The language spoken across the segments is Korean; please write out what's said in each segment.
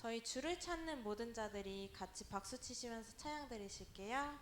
저희 주를 찾는 모든 자들이 같이 박수 치시면서 찬양 드리실게요.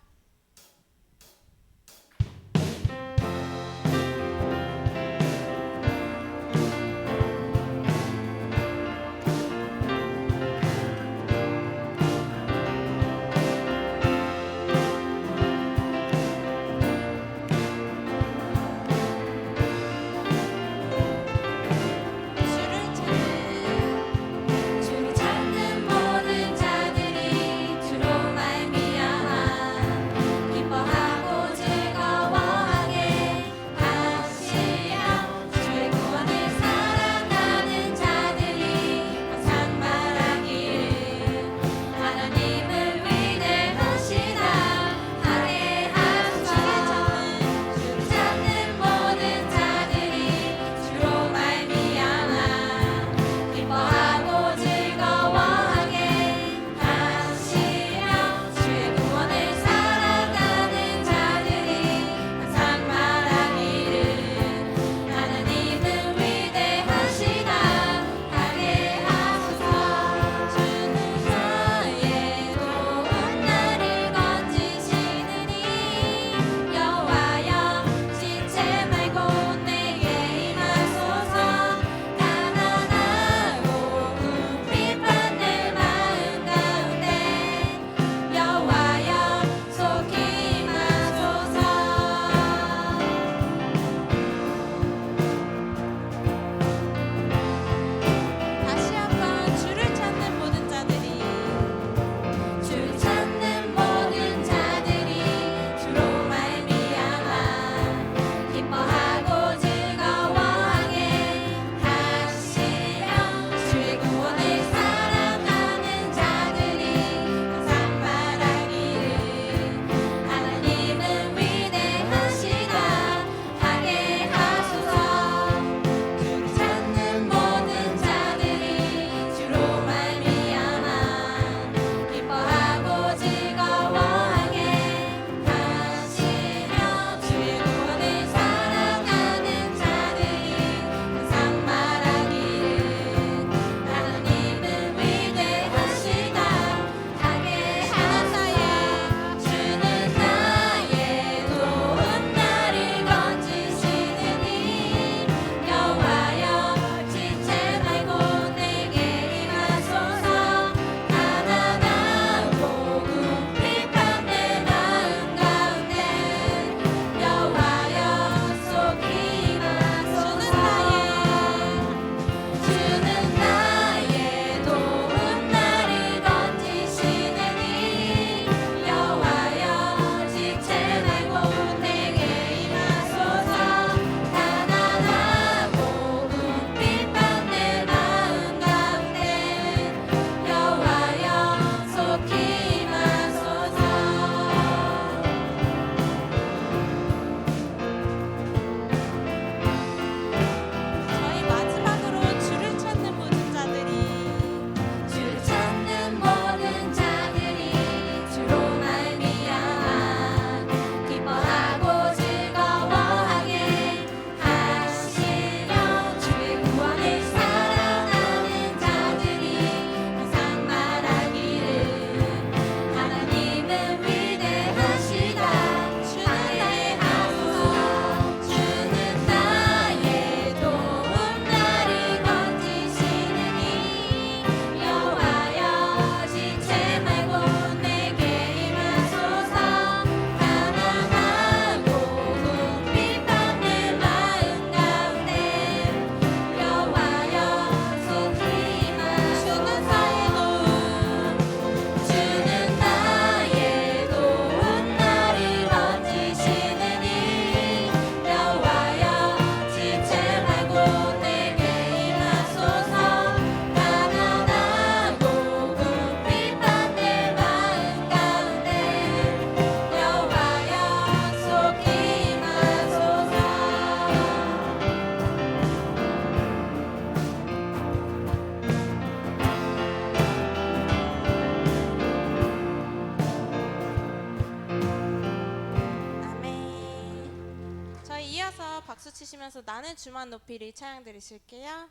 박수 치시면서 나는 주만 높이리 찬양 드리실게요.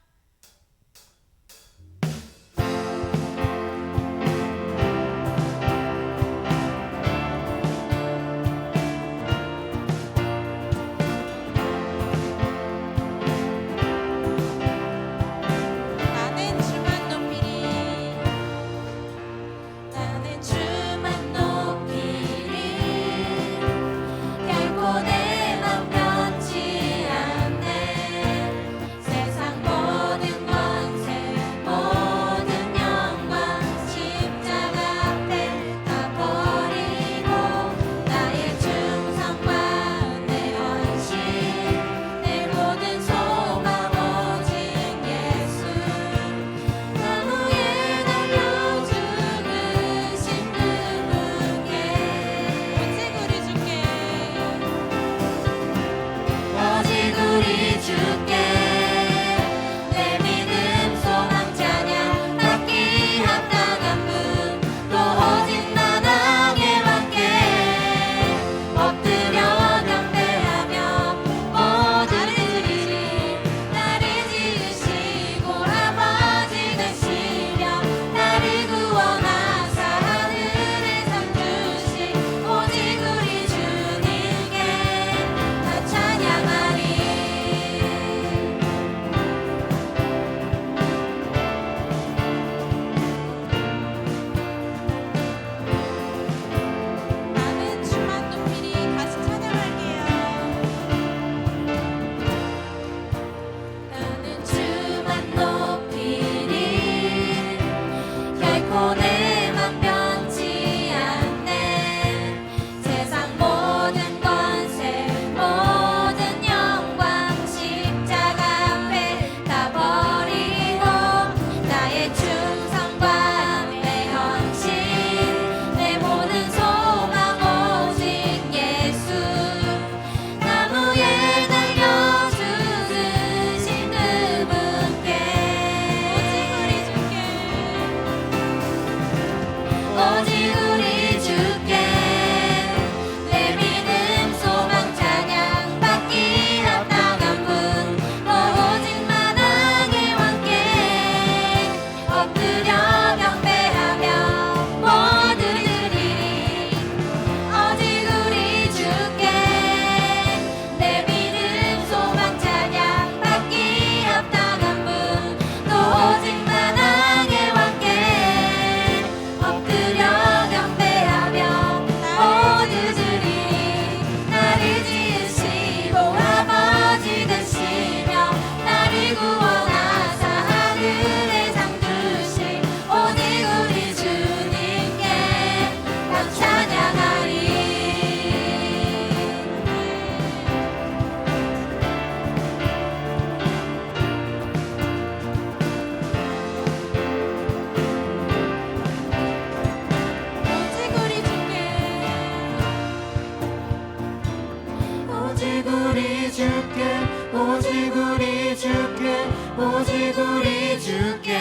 오직 우리 주께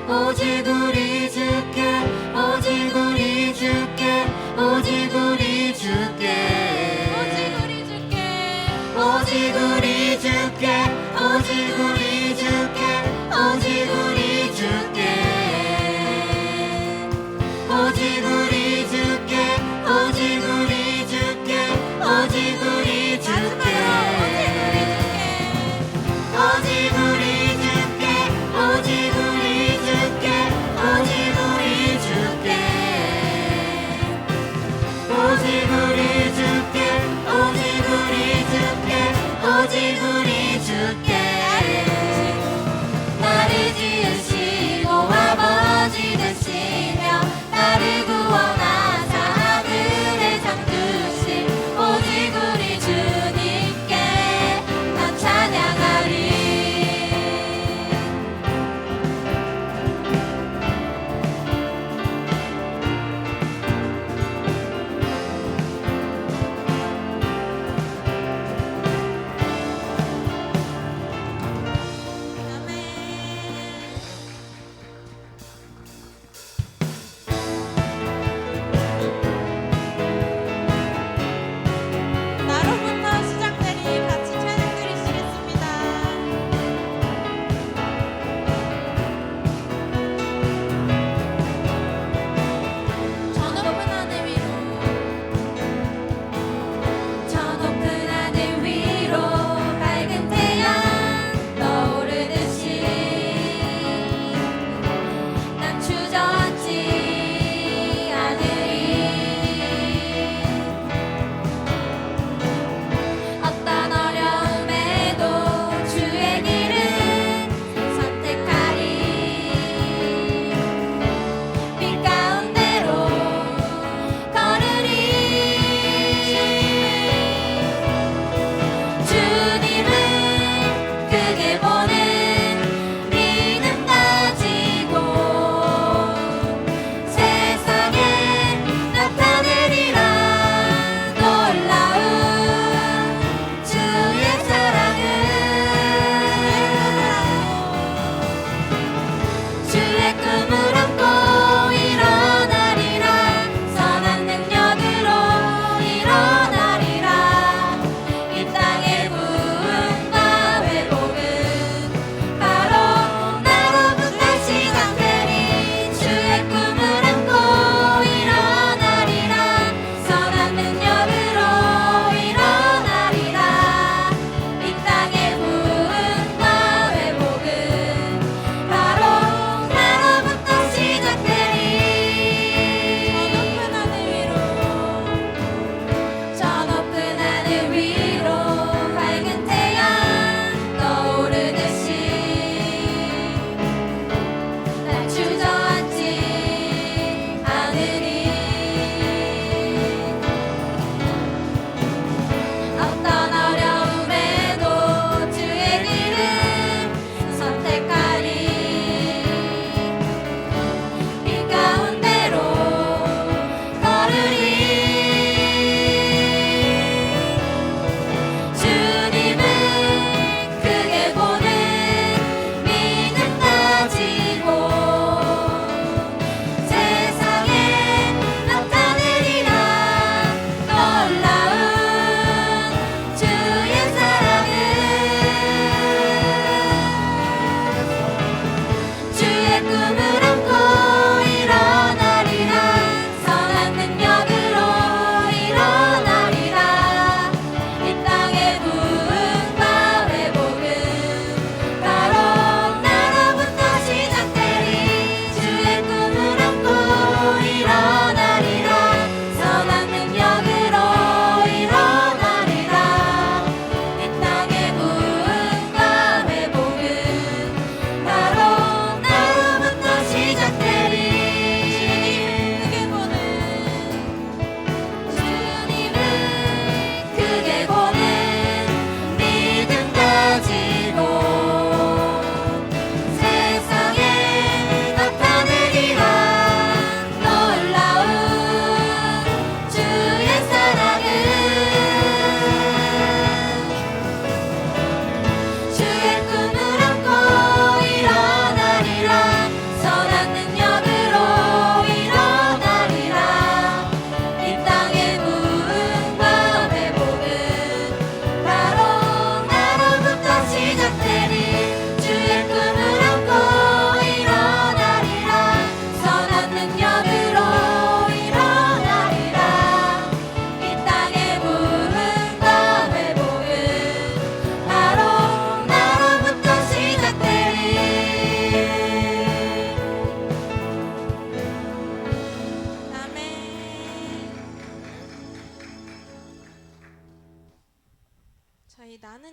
오직 우리 주께 오직 우리 주께 오직 우리 주께 오직 우리 주께 오직 우리 주께 오직 우리 주께 오직 우리 주께 오직 우리 주께 오직 우리 주께 오직 우리 주께 오직 우리 주께 오직 우리 주께 오직 우리 주께 오직 우리 주께 오직 우리 주께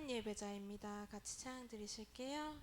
좋은 예배자입니다. 같이 찬양 드리실게요.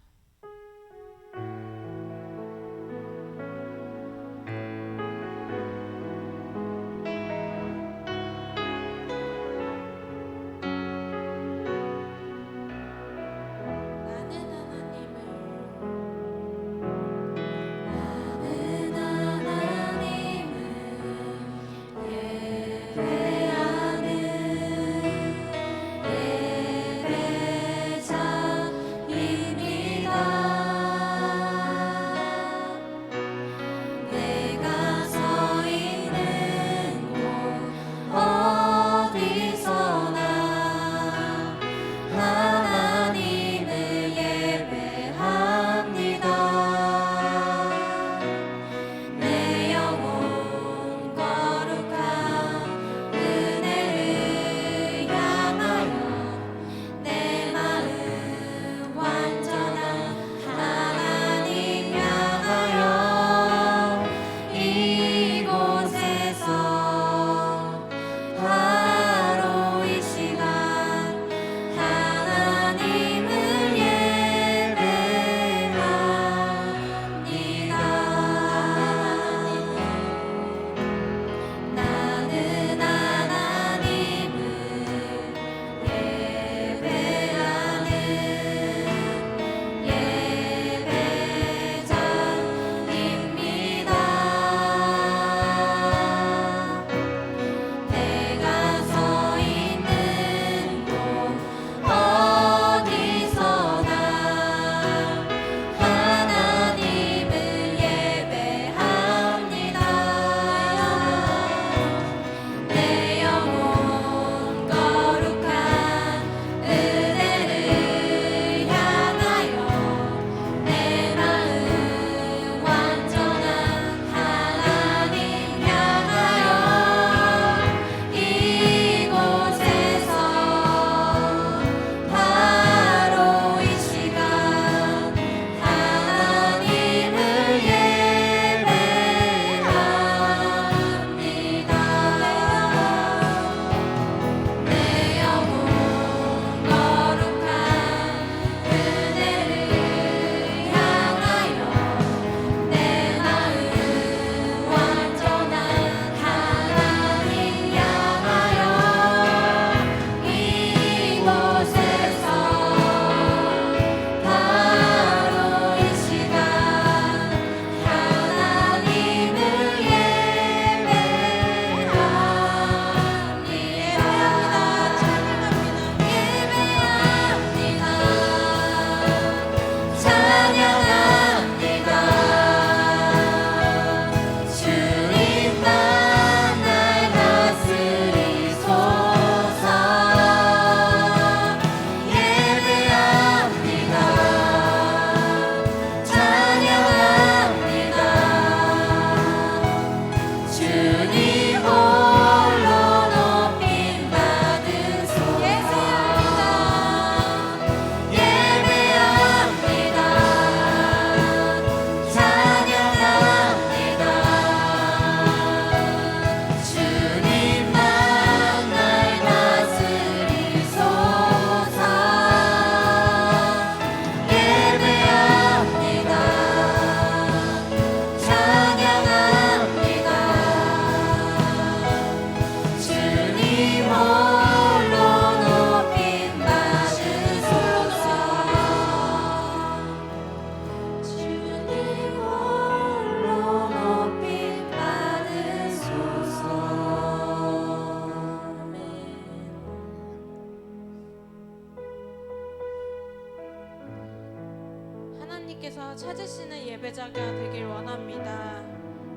하나님께서 찾으시는 예배자가 되길 원합니다.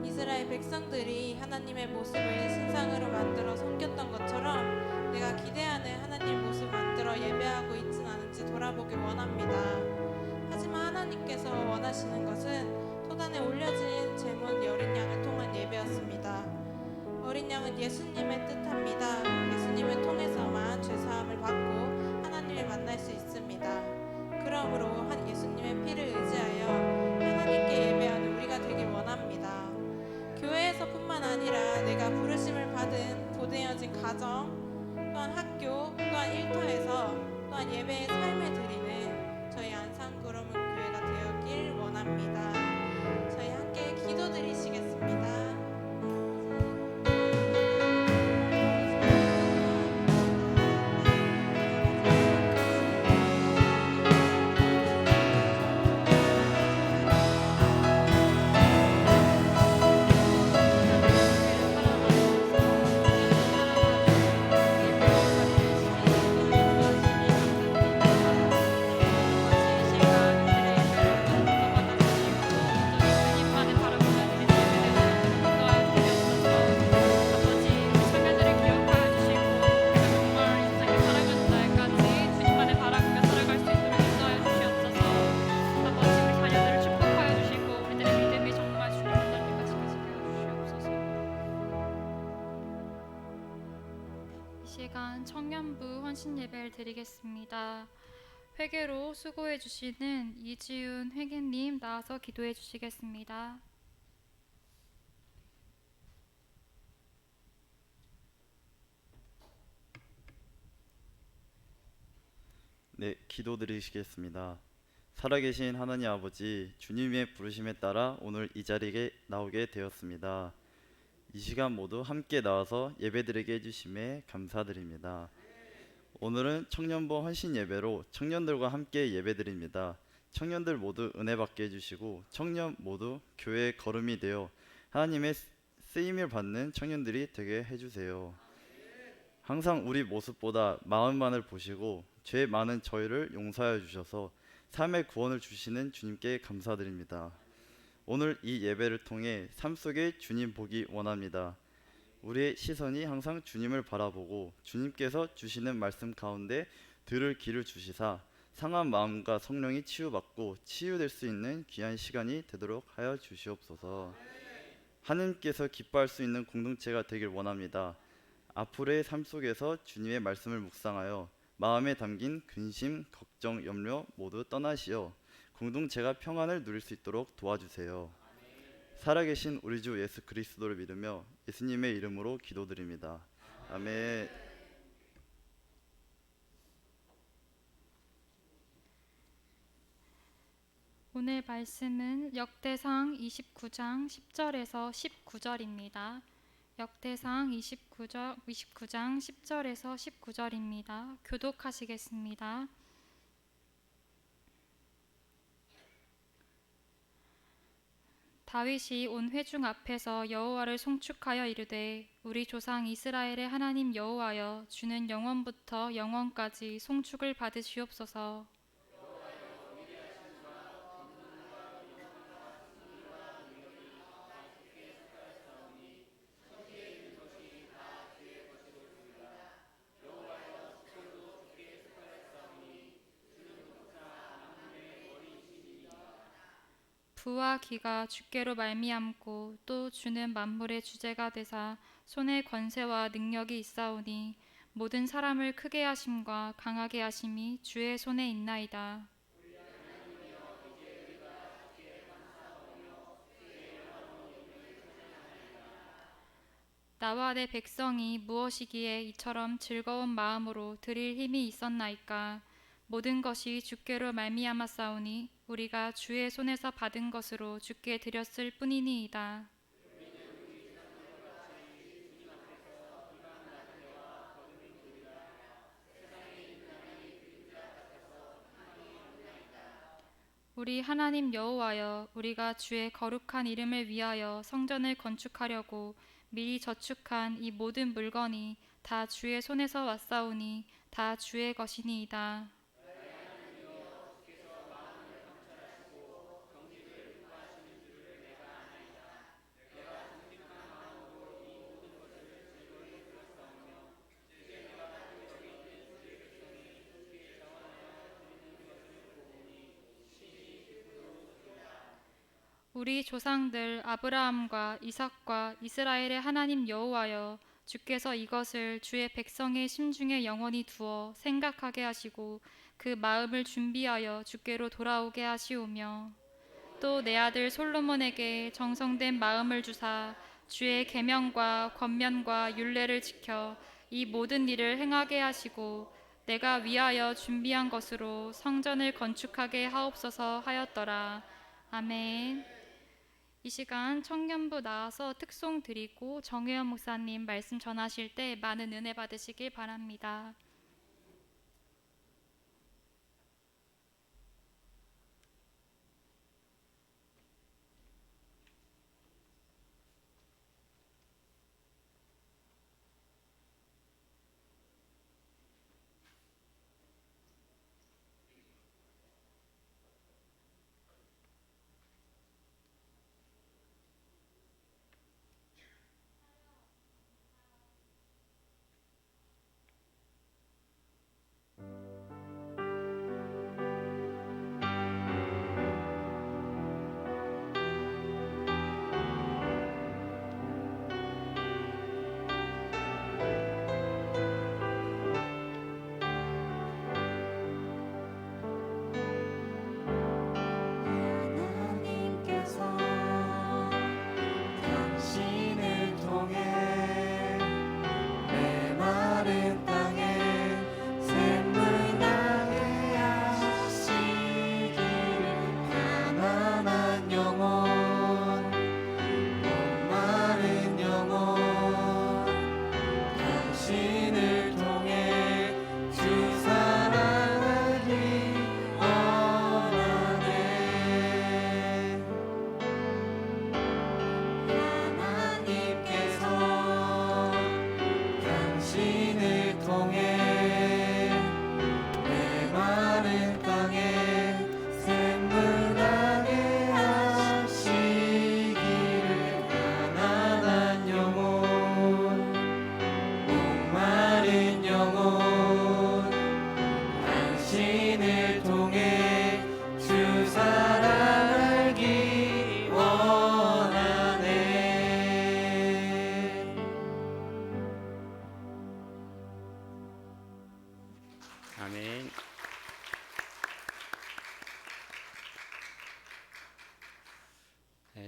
이스라엘 백성들이 하나님의 모습을 신상으로 만들어 섬겼던 것처럼 내가 기대하는 하나님 모습 만들어 예배하고 있진 않은지 돌아보길 원합니다. 하지만 하나님께서 원하시는 것은 토단에 올려진 제물 어린 양을 통한 예배였습니다. 어린 양은 예수님의 뜻합니다. 예수님을 통해서만 죄사함을 받고 하나님을 만날 수 있습니다. 그러므로 예수님의 피를 의지하여 하나님께 예배하는 우리가 되길 원합니다. 교회에서뿐만 아니라 내가 부르심을 받은 보내어진 가정, 또한 학교, 또한 일터에서, 또한 예배의 사역 시간 청년부 헌신 예배를 드리겠습니다. 회개로 수고해 주시는 이지훈 회계님 나와서 기도해 주시겠습니다. 네, 기도드리시겠습니다. 살아계신 하나님 아버지, 주님의 부르심에 따라 오늘 이 자리에 나오게 되었습니다. 이 시간 모두 함께 나와서 예배드리게 해주심에 감사드립니다. 오늘은 청년부 헌신 예배로 청년들과 함께 예배드립니다. 청년들 모두 은혜 받게 해주시고 청년 모두 교회의 걸음이 되어 하나님의 쓰임을 받는 청년들이 되게 해주세요. 항상 우리 모습보다 마음만을 보시고 죄 많은 저희를 용서하여 주셔서 삶의 구원을 주시는 주님께 감사드립니다. 오늘 이 예배를 통해 삶 속에 주님 보기 원합니다. 우리의 시선이 항상 주님을 바라보고 주님께서 주시는 말씀 가운데 들을 귀를 주시사 상한 마음과 성령이 치유받고 치유될 수 있는 귀한 시간이 되도록 하여 주시옵소서. 하나님께서 기뻐할 수 있는 공동체가 되길 원합니다. 앞으로의 삶 속에서 주님의 말씀을 묵상하여 마음에 담긴 근심, 걱정, 염려 모두 떠나시어 공동체가 평안을 누릴 수 있도록 도와주세요. 살아계신 우리 주 예수 그리스도를 믿으며 예수님의 이름으로 기도드립니다. 아멘. 오늘 말씀은 역대상 29장 10절에서 19절입니다. 역대상 29장 10절에서 19절입니다. 교독하시겠습니다. 다윗이 온 회중 앞에서 여호와를 송축하여 이르되 우리 조상 이스라엘의 하나님 여호와여 주는 영원부터 영원까지 송축을 받으시옵소서. 부와 기가 주께로 말미암고 또 주는 만물의 주제가 되사 손에 권세와 능력이 있사오니 모든 사람을 크게 하심과 강하게 하심이 주의 손에 있나이다. 나와 내 백성이 무엇이기에 이처럼 즐거운 마음으로 드릴 힘이 있었나이까. 모든 것이 주께로 말미암았사오니 우리가 주의 손에서 받은 것으로 주께 드렸을 뿐이니이다. 우리 하나님 여호와여 우리가 주의 거룩한 이름을 위하여 성전을 건축하려고 미리 저축한 이 모든 물건이 다 주의 손에서 왔사오니 다 주의 것이니이다. 우리 조상들 아브라함과 이삭과 이스라엘의 하나님 여호와여 주께서 이것을 주의 백성의 심중에 영원히 두어 생각하게 하시고 그 마음을 준비하여 주께로 돌아오게 하시오며 또 내 아들 솔로몬에게 정성된 마음을 주사 주의 계명과 권면과 율례를 지켜 이 모든 일을 행하게 하시고 내가 위하여 준비한 것으로 성전을 건축하게 하옵소서 하였더라. 아멘. 이 시간 청년부 나와서 특송 드리고 정혜연 목사님 말씀 전하실 때 많은 은혜 받으시길 바랍니다.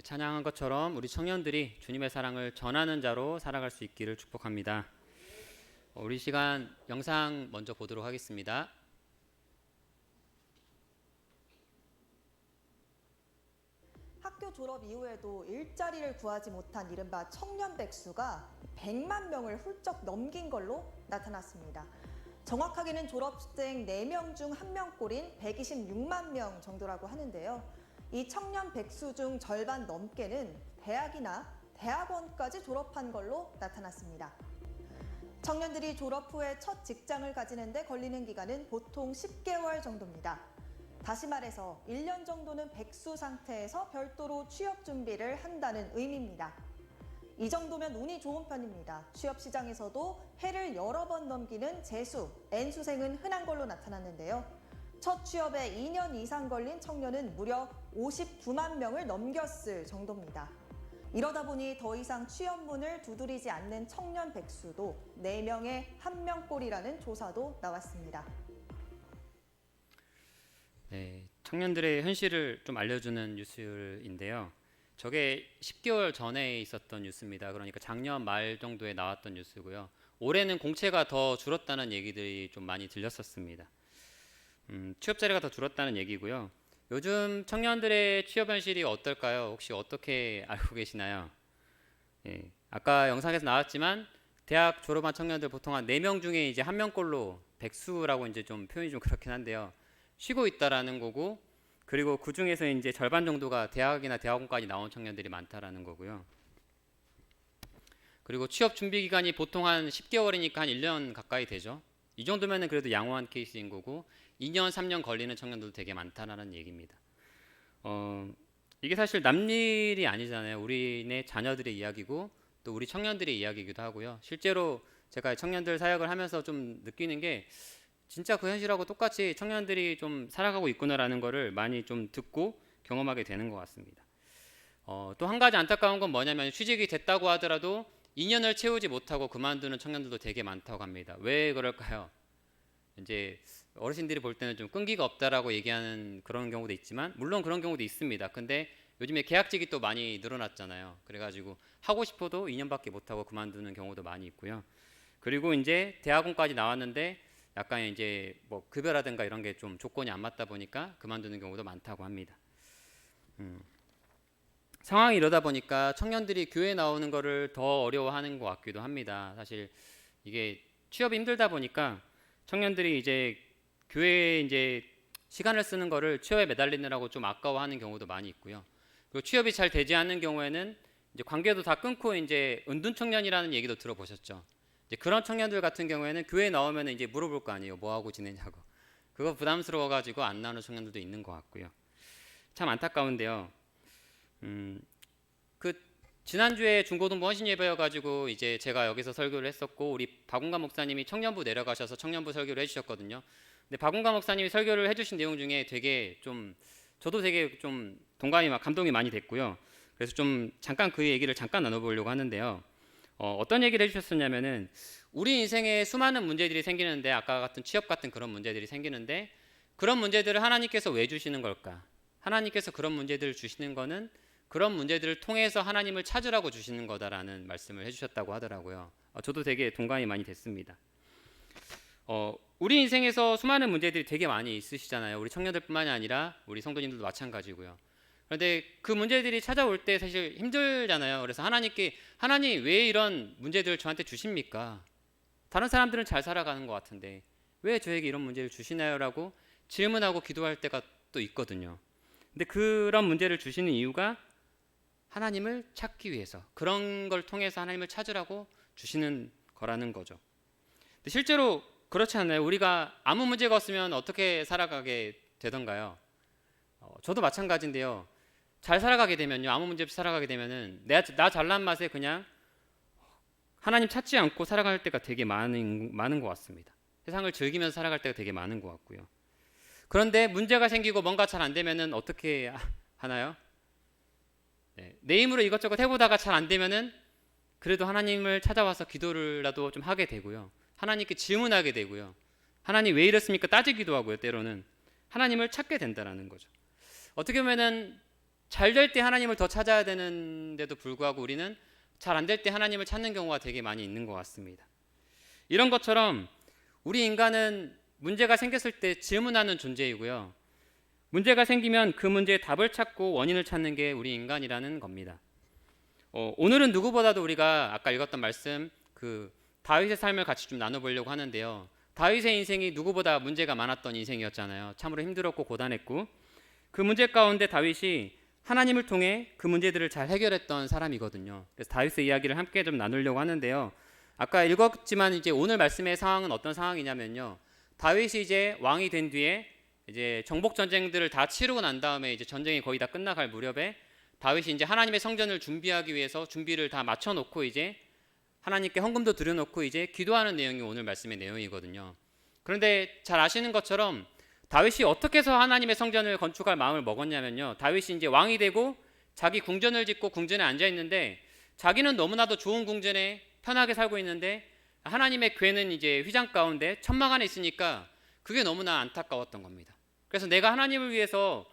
찬양한 것처럼 우리 청년들이 주님의 사랑을 전하는 자로 살아갈 수 있기를 축복합니다. 우리 시간 영상 먼저 보도록 하겠습니다. 학교 졸업 이후에도 일자리를 구하지 못한 이른바 청년 백수가 100만 명을 훌쩍 넘긴 걸로 나타났습니다. 정확하게는 졸업생 4명 중 1명꼴인 126만 명 정도라고 하는데요. 이 청년 백수 중 절반 넘게는 대학이나 대학원까지 졸업한 걸로 나타났습니다. 청년들이 졸업 후에 첫 직장을 가지는데 걸리는 기간은 보통 10개월 정도입니다. 다시 말해서 1년 정도는 백수 상태에서 별도로 취업 준비를 한다는 의미입니다. 이 정도면 운이 좋은 편입니다. 취업 시장에서도 해를 여러 번 넘기는 재수, N수생은 흔한 걸로 나타났는데요. 첫 취업에 2년 이상 걸린 청년은 무려 59만 명을 넘겼을 정도입니다. 이러다 보니 더 이상 취업문을 두드리지 않는 청년 백수도 4명에 1명꼴이라는 조사도 나왔습니다. 네, 청년들의 현실을 좀 알려주는 뉴스인데요. 저게 10개월 전에 있었던 뉴스입니다. 그러니까 작년 말 정도에 나왔던 뉴스고요. 올해는 공채가 더 줄었다는 얘기들이 좀 많이 들렸었습니다. 취업 자리가 더 줄었다는 얘기고요. 요즘 청년들의 취업 현실이 어떨까요? 혹시 어떻게 알고 계시나요? 예, 아까 영상에서 나왔지만 대학 졸업한 청년들 보통 한 4명 중에 이제 1명꼴로 백수라고 이제 좀 표현이 좀 그렇긴 한데요. 쉬고 있다라는 거고, 그리고 그 중에서 이제 절반 정도가 대학이나 대학원까지 나온 청년들이 많다라는 거고요. 그리고 취업 준비 기간이 보통 한 10개월이니까 한 1년 가까이 되죠. 이 정도면은 그래도 양호한 케이스인 거고, 2년, 3년 걸리는 청년들도 되게 많다라는 얘기입니다. 이게 사실 남일이 아니잖아요. 우리네 자녀들의 이야기고 또 우리 청년들의 이야기이기도 하고요. 실제로 제가 청년들 사역을 하면서 좀 느끼는 게 진짜 그 현실하고 똑같이 청년들이 좀 살아가고 있구나라는 거를 많이 좀 듣고 경험하게 되는 것 같습니다. 또 한 가지 안타까운 건 뭐냐면 취직이 됐다고 하더라도 2년을 채우지 못하고 그만두는 청년들도 되게 많다고 합니다. 왜 그럴까요? 이제 어르신들이 볼 때는 좀 끈기가 없다라고 얘기하는 그런 경우도 있지만 물론 그런 경우도 있습니다. 근데 요즘에 계약직이 또 많이 늘어났잖아요. 그래가지고 하고 싶어도 2년밖에 못하고 그만두는 경우도 많이 있고요. 그리고 이제 대학원까지 나왔는데 약간 이제 뭐 급여라든가 이런 게 좀 조건이 안 맞다 보니까 그만두는 경우도 많다고 합니다. 상황이 이러다 보니까 청년들이 교회 나오는 거를 더 어려워하는 것 같기도 합니다. 사실 이게 취업이 힘들다 보니까 청년들이 이제 교회에 이제 시간을 쓰는 거를 취업에 매달리느라고 좀 아까워하는 경우도 많이 있고요. 그리고 취업이 잘 되지 않는 경우에는 이제 관계도 다 끊고 이제 은둔 청년이라는 얘기도 들어보셨죠. 이제 그런 청년들 같은 경우에는 교회 나오면 이제 물어볼 거 아니에요. 뭐 하고 지내냐고. 그거 부담스러워가지고 안 나오는 청년들도 있는 것 같고요. 참 안타까운데요. 그 지난주에 중고등부 헌신 예배여가지고 이제 제가 여기서 설교를 했었고 우리 박운가 목사님이 청년부 내려가셔서 청년부 설교를 해주셨거든요. 근데 박운가 목사님이 설교를 해주신 내용 중에 되게 좀 저도 되게 좀 동감이 감동이 많이 됐고요. 그래서 좀 잠깐 그 얘기를 잠깐 나눠보려고 하는데요. 어떤 얘기를 해주셨었냐면은 우리 인생에 수많은 문제들이 생기는데 아까 같은 취업 같은 그런 문제들이 생기는데 그런 문제들을 하나님께서 왜 주시는 걸까? 하나님께서 그런 문제들을 주시는 거는 그런 문제들을 통해서 하나님을 찾으라고 주시는 거다라는 말씀을 해주셨다고 하더라고요. 저도 되게 동감이 많이 됐습니다. 우리 인생에서 수많은 문제들이 되게 많이 있으시잖아요. 우리 청년들뿐만이 아니라 우리 성도님들도 마찬가지고요. 그런데 그 문제들이 찾아올 때 사실 힘들잖아요. 그래서 하나님께 하나님 왜 이런 문제들을 저한테 주십니까? 다른 사람들은 잘 살아가는 것 같은데 왜 저에게 이런 문제를 주시나요? 라고 질문하고 기도할 때가 또 있거든요. 근데 그런 문제를 주시는 이유가 하나님을 찾기 위해서 그런 걸 통해서 하나님을 찾으라고 주시는 거라는 거죠. 근데 실제로 그렇지 않나요? 우리가 아무 문제가 없으면 어떻게 살아가게 되던가요? 저도 마찬가지인데요. 잘 살아가게 되면요, 아무 문제 없이 살아가게 되면은 나 잘난 맛에 그냥 하나님 찾지 않고 살아갈 때가 되게 많은 것 같습니다. 세상을 즐기면서 살아갈 때가 되게 많은 것 같고요. 그런데 문제가 생기고 뭔가 잘 안 되면은 어떻게 하나요? 내 힘으로 이것저것 해보다가 잘 안 되면은 그래도 하나님을 찾아와서 기도를라도 좀 하게 되고요. 하나님께 질문하게 되고요. 하나님 왜 이랬습니까? 따지기도 하고요. 때로는 하나님을 찾게 된다라는 거죠. 어떻게 보면은 잘 될 때 하나님을 더 찾아야 되는데도 불구하고 우리는 잘 안 될 때 하나님을 찾는 경우가 되게 많이 있는 것 같습니다. 이런 것처럼 우리 인간은 문제가 생겼을 때 질문하는 존재이고요. 문제가 생기면 그 문제의 답을 찾고 원인을 찾는 게 우리 인간이라는 겁니다. 오늘은 누구보다도 우리가 아까 읽었던 말씀 그 다윗의 삶을 같이 좀 나눠보려고 하는데요. 다윗의 인생이 누구보다 문제가 많았던 인생이었잖아요. 참으로 힘들었고 고단했고 그 문제 가운데 다윗이 하나님을 통해 그 문제들을 잘 해결했던 사람이거든요. 그래서 다윗의 이야기를 함께 좀 나누려고 하는데요. 아까 읽었지만 이제 오늘 말씀의 상황은 어떤 상황이냐면요. 다윗이 이제 왕이 된 뒤에 이제 정복 전쟁들을 다 치르고 난 다음에 이제 전쟁이 거의 다 끝나갈 무렵에 다윗이 이제 하나님의 성전을 준비하기 위해서 준비를 다 마쳐놓고 이제 하나님께 헌금도 드려놓고 이제 기도하는 내용이 오늘 말씀의 내용이거든요. 그런데 잘 아시는 것처럼 다윗이 어떻게 해서 하나님의 성전을 건축할 마음을 먹었냐면요. 다윗이 이제 왕이 되고 자기 궁전을 짓고 궁전에 앉아 있는데 자기는 너무나도 좋은 궁전에 편하게 살고 있는데 하나님의 궤는 이제 휘장 가운데 천막 안에 있으니까 그게 너무나 안타까웠던 겁니다. 그래서 내가 하나님을 위해서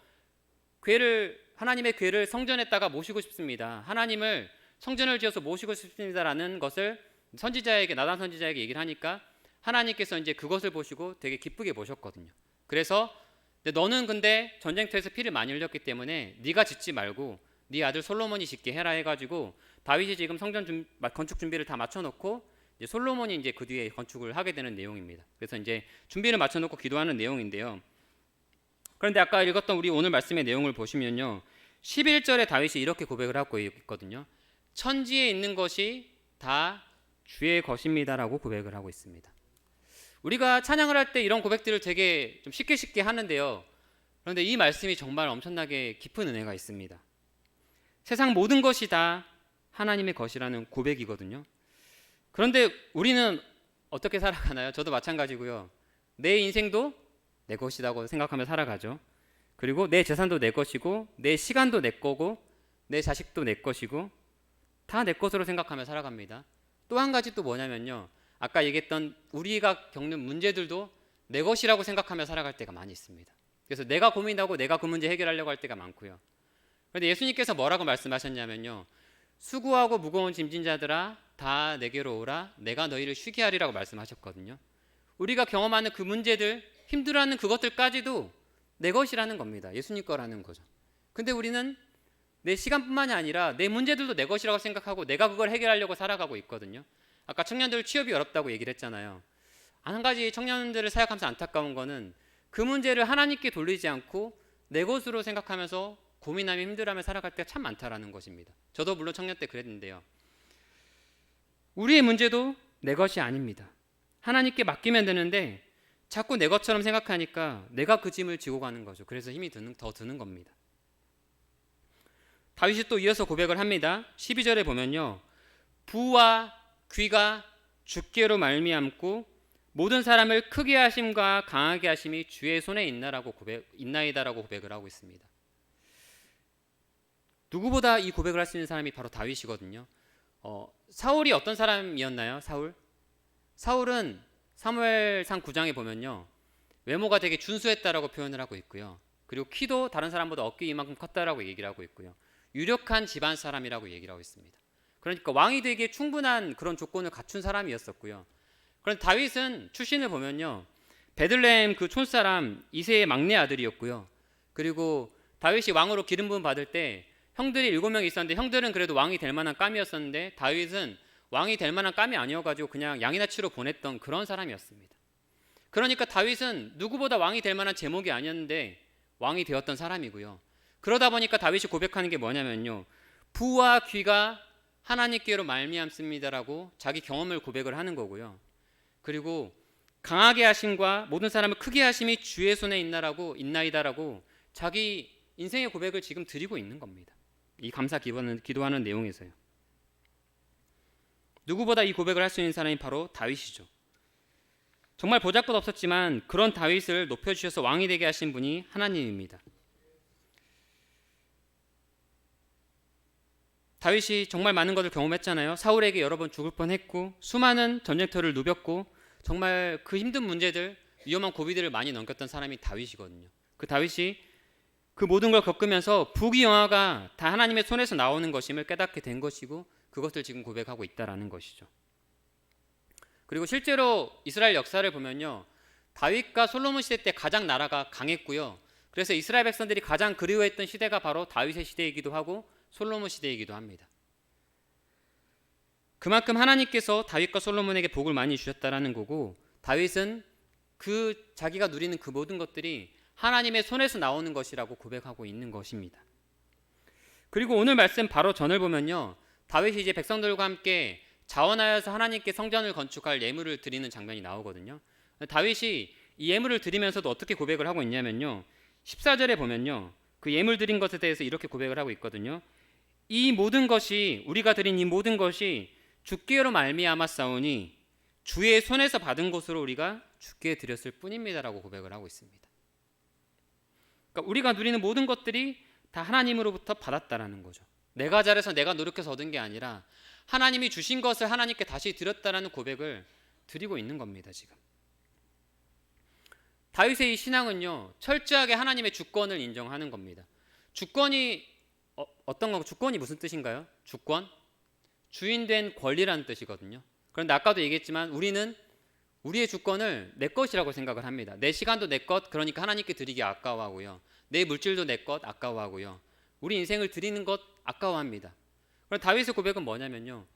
하나님의 궤를 성전에다가 모시고 싶습니다. 하나님을 성전을 지어서 모시고 싶습니다라는 것을 나단 선지자에게 얘기를 하니까 하나님께서 이제 그것을 보시고 되게 기쁘게 보셨거든요. 그래서 너는 근데 전쟁터에서 피를 많이 흘렸기 때문에 네가 짓지 말고 네 아들 솔로몬이 짓게 해라 해가지고 다윗이 지금 성전 건축 준비를 다 맞춰놓고 이제 솔로몬이 이제 그 뒤에 건축을 하게 되는 내용입니다. 그래서 이제 준비를 맞춰놓고 기도하는 내용인데요. 그런데 아까 읽었던 우리 오늘 말씀의 내용을 보시면요. 11절에 다윗이 이렇게 고백을 하고 있거든요. 천지에 있는 것이 다 주의 것입니다라고 고백을 하고 있습니다. 우리가 찬양을 할 때 이런 고백들을 되게 좀 쉽게 하는데요. 그런데 이 말씀이 정말 엄청나게 깊은 은혜가 있습니다. 세상 모든 것이 다 하나님의 것이라는 고백이거든요. 그런데 우리는 어떻게 살아가나요? 저도 마찬가지고요. 내 인생도 내 것이라고 생각하며 살아가죠. 그리고 내 재산도 내 것이고 내 시간도 내 거고 내 자식도 내 것이고 다 내 것으로 생각하며 살아갑니다. 또 한 가지 또 뭐냐면요. 아까 얘기했던 우리가 겪는 문제들도 내 것이라고 생각하며 살아갈 때가 많이 있습니다. 그래서 내가 고민하고 내가 그 문제 해결하려고 할 때가 많고요. 그런데 예수님께서 뭐라고 말씀하셨냐면요. 수고하고 무거운 짐진 자들아 다 내게로 오라 내가 너희를 쉬게 하리라고 말씀하셨거든요. 우리가 경험하는 그 문제들 힘들어하는 그것들까지도 내 것이라는 겁니다. 예수님 거라는 거죠. 근데 우리는 내 시간뿐만이 아니라 내 문제들도 내 것이라고 생각하고 내가 그걸 해결하려고 살아가고 있거든요. 아까 청년들 취업이 어렵다고 얘기를 했잖아요. 한 가지 청년들을 사역하면서 안타까운 거는 그 문제를 하나님께 돌리지 않고 내 것으로 생각하면서 고민하며 힘들어하며 살아갈 때가 참 많다라는 것입니다. 저도 물론 청년 때 그랬는데요. 우리의 문제도 내 것이 아닙니다. 하나님께 맡기면 되는데 자꾸 내 것처럼 생각하니까 내가 그 짐을 지고 가는 거죠. 그래서 힘이 더 드는 겁니다. 다윗이 또 이어서 고백을 합니다. 12절에 보면요. 부와 귀가 주께로 말미암고 모든 사람을 크게 하심과 강하게 하심이 주의 손에 있나이다라고 고백을 하고 있습니다. 누구보다 이 고백을 할 수 있는 사람이 바로 다윗이거든요. 사울이 어떤 사람이었나요? 사울은 사무엘상 9장에 보면요. 외모가 되게 준수했다라고 표현을 하고 있고요. 그리고 키도 다른 사람보다 어깨 이만큼 컸다라고 얘기를 하고 있고요. 유력한 집안 사람이라고 얘기를 하고 있습니다. 그러니까 왕이 되기에 충분한 그런 조건을 갖춘 사람이었었고요. 그런데 다윗은 출신을 보면요. 베들레헴 그 촌사람 이새의 막내 아들이었고요. 그리고 다윗이 왕으로 기름 부음 받을 때 형들이 7명이 있었는데 형들은 그래도 왕이 될 만한 깜이었었는데 다윗은 왕이 될 만한 깜이 아니어가지고 그냥 양이나 치러 보냈던 그런 사람이었습니다. 그러니까 다윗은 누구보다 왕이 될 만한 제목이 아니었는데 왕이 되었던 사람이고요. 그러다 보니까 다윗이 고백하는 게 뭐냐면요. 부와 귀가 하나님께로 말미암습니다라고 자기 경험을 고백을 하는 거고요. 그리고 강하게 하심과 모든 사람을 크게 하심이 주의 손에 있나이다라고 자기 인생의 고백을 지금 드리고 있는 겁니다. 이 감사 기도하는 내용에서요. 누구보다 이 고백을 할 수 있는 사람이 바로 다윗이죠. 정말 보잘것 없었지만 그런 다윗을 높여주셔서 왕이 되게 하신 분이 하나님입니다. 다윗이 정말 많은 것을 경험했잖아요. 사울에게 여러 번 죽을 뻔했고 수많은 전쟁터를 누볐고 정말 그 힘든 문제들, 위험한 고비들을 많이 넘겼던 사람이 다윗이거든요. 그 다윗이 그 모든 걸 겪으면서 부귀영화가 다 하나님의 손에서 나오는 것임을 깨닫게 된 것이고 그것을 지금 고백하고 있다라는 것이죠. 그리고 실제로 이스라엘 역사를 보면요, 다윗과 솔로몬 시대 때 가장 나라가 강했고요. 그래서 이스라엘 백성들이 가장 그리워했던 시대가 바로 다윗의 시대이기도 하고 솔로몬 시대이기도 합니다. 그만큼 하나님께서 다윗과 솔로몬에게 복을 많이 주셨다라는 거고, 다윗은 그 자기가 누리는 그 모든 것들이 하나님의 손에서 나오는 것이라고 고백하고 있는 것입니다. 그리고 오늘 말씀 바로 전을 보면요, 다윗이 이제 백성들과 함께 자원하여서 하나님께 성전을 건축할 예물을 드리는 장면이 나오거든요. 다윗이 이 예물을 드리면서도 어떻게 고백을 하고 있냐면요, 14절에 보면요, 그 예물 드린 것에 대해서 이렇게 고백을 하고 있거든요. 이 모든 것이, 우리가 드린 이 모든 것이 주께로 말미암았사오니 주의 손에서 받은 것으로 우리가 주께 드렸을 뿐입니다라고 고백을 하고 있습니다. 그러니까 우리가 누리는 모든 것들이 다 하나님으로부터 받았다라는 거죠. 내가 잘해서 내가 노력해서 얻은 게 아니라 하나님이 주신 것을 하나님께 다시 드렸다라는 고백을 드리고 있는 겁니다. 지금 다윗의 이 신앙은요, 철저하게 하나님의 주권을 인정하는 겁니다. 주권이 어떤 거? 주권이 무슨 뜻인가요? 주권? 주인된 권리라는 뜻이거든요. 그런데 아까도 얘기했지만 우리는 우리의 주권을 내 것이라고 생각을 합니다. 내 시간도 내 것, 그러니까 하나님께 드리기 아까워하고요. 내 물질도 내 것 아까워하고요. 우리 인생을 드리는 것 아까워합니다. 그럼 다윗의 고백은 뭐냐면요,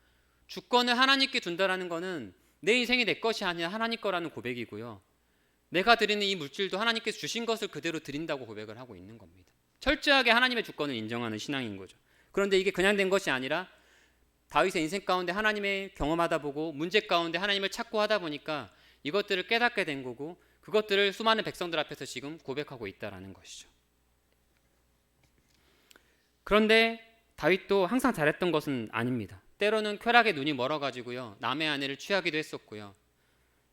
주권을 하나님께 둔다라는 것은 내 인생이 내 것이 아니라 하나님 거라는 고백이고요. 내가 드리는 이 물질도 하나님께서 주신 것을 그대로 드린다고 고백을 하고 있는 겁니다. 철저하게 하나님의 주권을 인정하는 신앙인 거죠. 그런데 이게 그냥 된 것이 아니라 다윗의 인생 가운데 하나님의 경험하다 보고 문제 가운데 하나님을 찾고 하다 보니까 이것들을 깨닫게 된 거고, 그것들을 수많은 백성들 앞에서 지금 고백하고 있다라는 것이죠. 그런데 다윗도 항상 잘했던 것은 아닙니다. 때로는 쾌락에 눈이 멀어가지고요, 남의 아내를 취하기도 했었고요,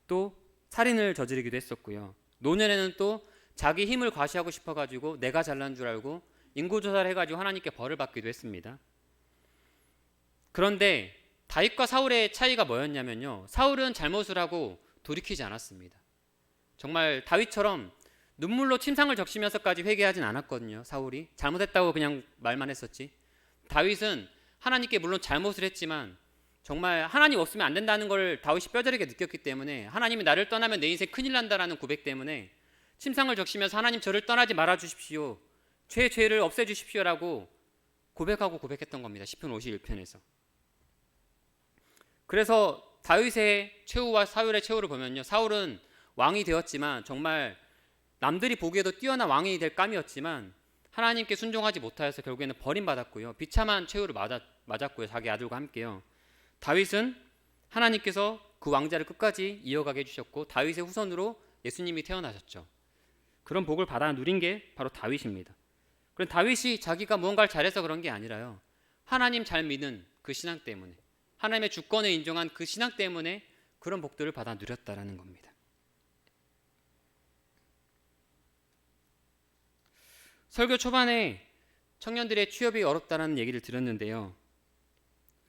또 살인을 저지르기도 했었고요, 노년에는 또 자기 힘을 과시하고 싶어가지고 내가 잘난 줄 알고 인구조사를 해가지고 하나님께 벌을 받기도 했습니다. 그런데 다윗과 사울의 차이가 뭐였냐면요, 사울은 잘못을 하고 돌이키지 않았습니다. 정말 다윗처럼 눈물로 침상을 적시면서까지 회개하진 않았거든요. 사울이 잘못했다고 그냥 말만 했었지. 다윗은 하나님께 물론 잘못을 했지만 정말 하나님 없으면 안 된다는 걸 다윗이 뼈저리게 느꼈기 때문에, 하나님이 나를 떠나면 내 인생 큰일 난다라는 고백 때문에 침상을 적시면서 하나님 저를 떠나지 말아 주십시오, 죄를 없애 주십시오라고 고백하고 고백했던 겁니다. 시편 51편에서. 그래서 다윗의 최후와 사울의 최후를 보면요, 사울은 왕이 되었지만 정말 남들이 보기에도 뛰어난 왕이 될 감이었지만 하나님께 순종하지 못하여서 결국에는 버림받았고요, 비참한 최후를 맞았고요, 자기 아들과 함께요. 다윗은 하나님께서 그 왕자를 끝까지 이어가게 해주셨고 다윗의 후손으로 예수님이 태어나셨죠. 그런 복을 받아 누린 게 바로 다윗입니다. 그럼 다윗이 자기가 무언가를 잘해서 그런 게 아니라요, 하나님 잘 믿는 그 신앙 때문에, 하나님의 주권을 인정한 그 신앙 때문에 그런 복들을 받아 누렸다라는 겁니다. 설교 초반에 청년들의 취업이 어렵다는 얘기를 드렸는데요,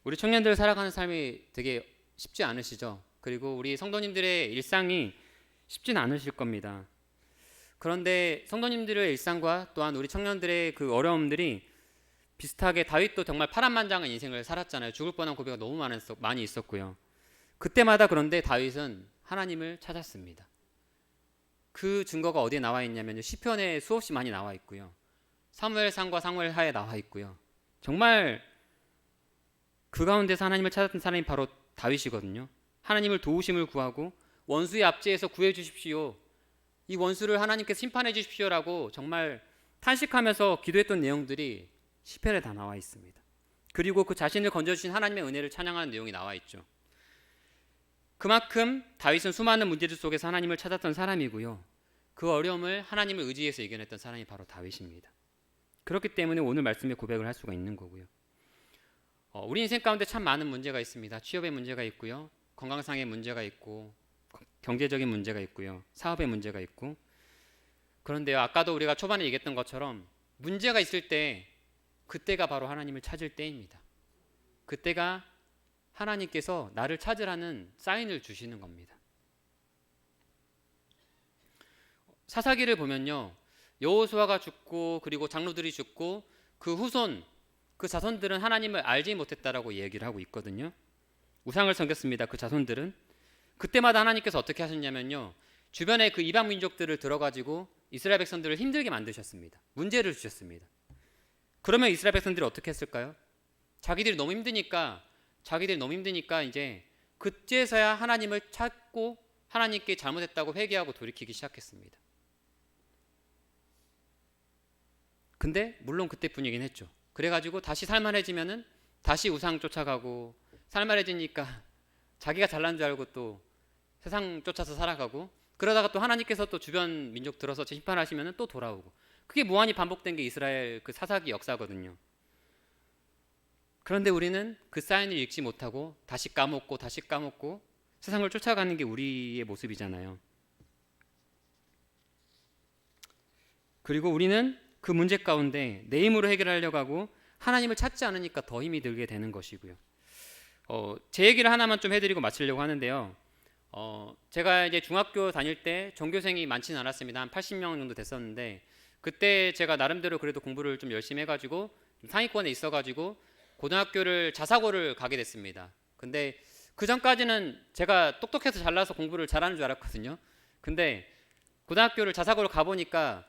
우리 청년들 살아가는 삶이 되게 쉽지 않으시죠? 그리고 우리 성도님들의 일상이 쉽진 않으실 겁니다. 그런데 성도님들의 일상과 또한 우리 청년들의 그 어려움들이 비슷하게, 다윗도 정말 파란만장한 인생을 살았잖아요. 죽을 뻔한 고비가 너무 많이 있었고요. 그때마다 그런데 다윗은 하나님을 찾았습니다. 그 증거가 어디에 나와 있냐면요, 시편에 수없이 많이 나와 있고요, 사무엘상과 사무엘하에 나와 있고요. 정말 그 가운데서 하나님을 찾았던 사람이 바로 다윗이거든요. 하나님을 도우심을 구하고 원수의 압제에서 구해 주십시오, 이 원수를 하나님께서 심판해 주십시오라고 정말 탄식하면서 기도했던 내용들이 시편에 다 나와 있습니다. 그리고 그 자신을 건져주신 하나님의 은혜를 찬양하는 내용이 나와 있죠. 그만큼 다윗은 수많은 문제들 속에서 하나님을 찾았던 사람이고요, 그 어려움을 하나님을 의지해서 이겨냈던 사람이 바로 다윗입니다. 그렇기 때문에 오늘 말씀에 고백을 할 수가 있는 거고요. 우리 인생 가운데 참 많은 문제가 있습니다. 취업의 문제가 있고요, 건강상의 문제가 있고, 경제적인 문제가 있고요, 사업의 문제가 있고. 그런데요, 아까도 우리가 초반에 얘기했던 것처럼 문제가 있을 때 그때가 바로 하나님을 찾을 때입니다. 그때가 하나님께서 나를 찾으라는 사인을 주시는 겁니다. 사사기를 보면요, 여호수아가 죽고 그리고 장로들이 죽고 그 후손, 그 자손들은 하나님을 알지 못했다라고 얘기를 하고 있거든요. 우상을 섬겼습니다. 그 자손들은. 그때마다 하나님께서 어떻게 하셨냐면요, 주변에 그 이방 민족들을 들어가지고 이스라엘 백성들을 힘들게 만드셨습니다. 문제를 주셨습니다. 그러면 이스라엘 백성들이 어떻게 했을까요? 자기들이 너무 힘드니까 이제 그때서야 하나님을 찾고 하나님께 잘못했다고 회개하고 돌이키기 시작했습니다. 근데 물론 그때뿐이긴 했죠. 그래가지고 다시 살만해지면은 다시 우상 쫓아가고, 살만해지니까 자기가 잘난 줄 알고 또 세상 쫓아서 살아가고, 그러다가 또 하나님께서 또 주변 민족 들어서 심판하시면은 또 돌아오고, 그게 무한히 반복된 게 이스라엘 그 사사기 역사거든요. 그런데 우리는 그 사인을 읽지 못하고 다시 까먹고 세상을 쫓아가는 게 우리의 모습이잖아요. 그리고 우리는 그 문제 가운데 내 힘으로 해결하려고 하고 하나님을 찾지 않으니까 더 힘이 들게 되는 것이고요. 제 얘기를 하나만 좀 해드리고 마치려고 하는데요. 제가 이제 중학교 다닐 때 전교생이 많지는 않았습니다. 한 80명 정도 됐었는데, 그때 제가 나름대로 그래도 공부를 좀 열심히 해가지고 상위권에 있어가지고 고등학교를 자사고를 가게 됐습니다. 근데 그 전까지는 제가 똑똑해서 잘나서 공부를 잘하는 줄 알았거든요. 근데 고등학교를 자사고를 가보니까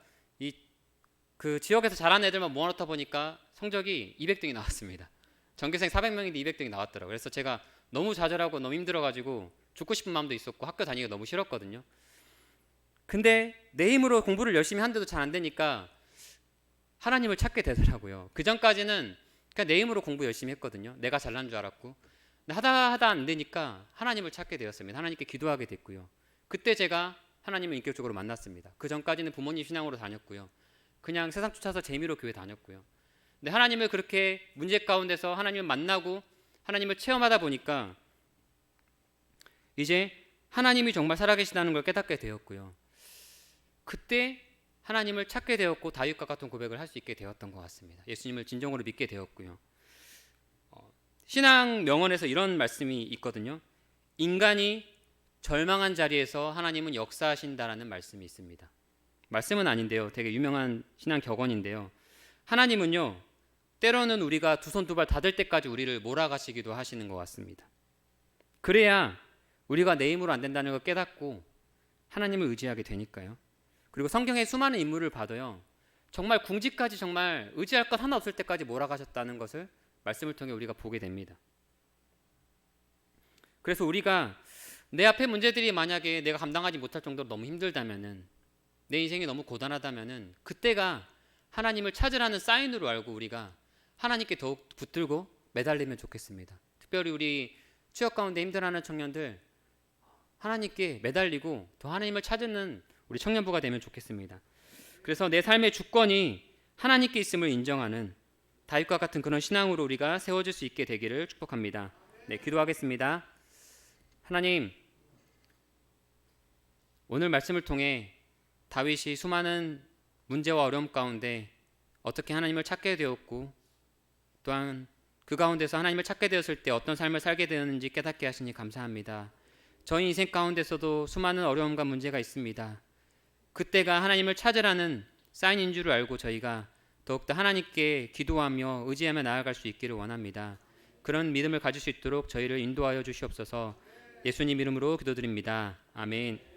그 지역에서 잘하는 애들만 모아놓다 보니까 성적이 200등이 나왔습니다. 전교생 400명인데 200등이 나왔더라고요. 그래서 제가 너무 좌절하고 너무 힘들어가지고 죽고 싶은 마음도 있었고 학교 다니기가 너무 싫었거든요. 근데 내 힘으로 공부를 열심히 하는데도 잘 안 되니까 하나님을 찾게 되더라고요. 그 전까지는 그냥 내 힘으로 공부 열심히 했거든요. 내가 잘난 줄 알았고. 근데 하다 안 되니까 하나님을 찾게 되었습니다. 하나님께 기도하게 됐고요. 그때 제가 하나님을 인격적으로 만났습니다. 그 전까지는 부모님 신앙으로 다녔고요. 그냥 세상 쫓아서 재미로 교회 다녔고요. 근데 하나님을 그렇게 문제 가운데서 하나님을 만나고 하나님을 체험하다 보니까 이제 하나님이 정말 살아계시다는 걸 깨닫게 되었고요. 그때 하나님을 찾게 되었고 다윗과 같은 고백을 할 수 있게 되었던 것 같습니다. 예수님을 진정으로 믿게 되었고요. 신앙 명언에서 이런 말씀이 있거든요. 인간이 절망한 자리에서 하나님은 역사하신다라는 말씀이 있습니다. 말씀은 아닌데요, 되게 유명한 신앙 격언인데요. 하나님은요, 때로는 우리가 두 손 두 발 닫을 때까지 우리를 몰아가시기도 하시는 것 같습니다. 그래야 우리가 내 힘으로 안 된다는 걸 깨닫고 하나님을 의지하게 되니까요. 그리고 성경의 수많은 인물을 봐도요, 정말 궁지까지 정말 의지할 것 하나 없을 때까지 몰아가셨다는 것을 말씀을 통해 우리가 보게 됩니다. 그래서 우리가 내 앞에 문제들이 만약에 내가 감당하지 못할 정도로 너무 힘들다면은, 내 인생이 너무 고단하다면은, 그때가 하나님을 찾으라는 사인으로 알고 우리가 하나님께 더욱 붙들고 매달리면 좋겠습니다. 특별히 우리 취업 가운데 힘들어하는 청년들, 하나님께 매달리고 더 하나님을 찾는 우리 청년부가 되면 좋겠습니다. 그래서 내 삶의 주권이 하나님께 있음을 인정하는 다윗과 같은 그런 신앙으로 우리가 세워질 수 있게 되기를 축복합니다. 네, 기도하겠습니다. 하나님, 오늘 말씀을 통해 다윗이 수많은 문제와 어려움 가운데 어떻게 하나님을 찾게 되었고, 또한 그 가운데서 하나님을 찾게 되었을 때 어떤 삶을 살게 되었는지 깨닫게 하시니 감사합니다. 저희 인생 가운데서도 수많은 어려움과 문제가 있습니다. 그때가 하나님을 찾으라는 사인인 줄 알고 저희가 더욱더 하나님께 기도하며 의지하며 나아갈 수 있기를 원합니다. 그런 믿음을 가질 수 있도록 저희를 인도하여 주시옵소서. 예수님 이름으로 기도드립니다. 아멘.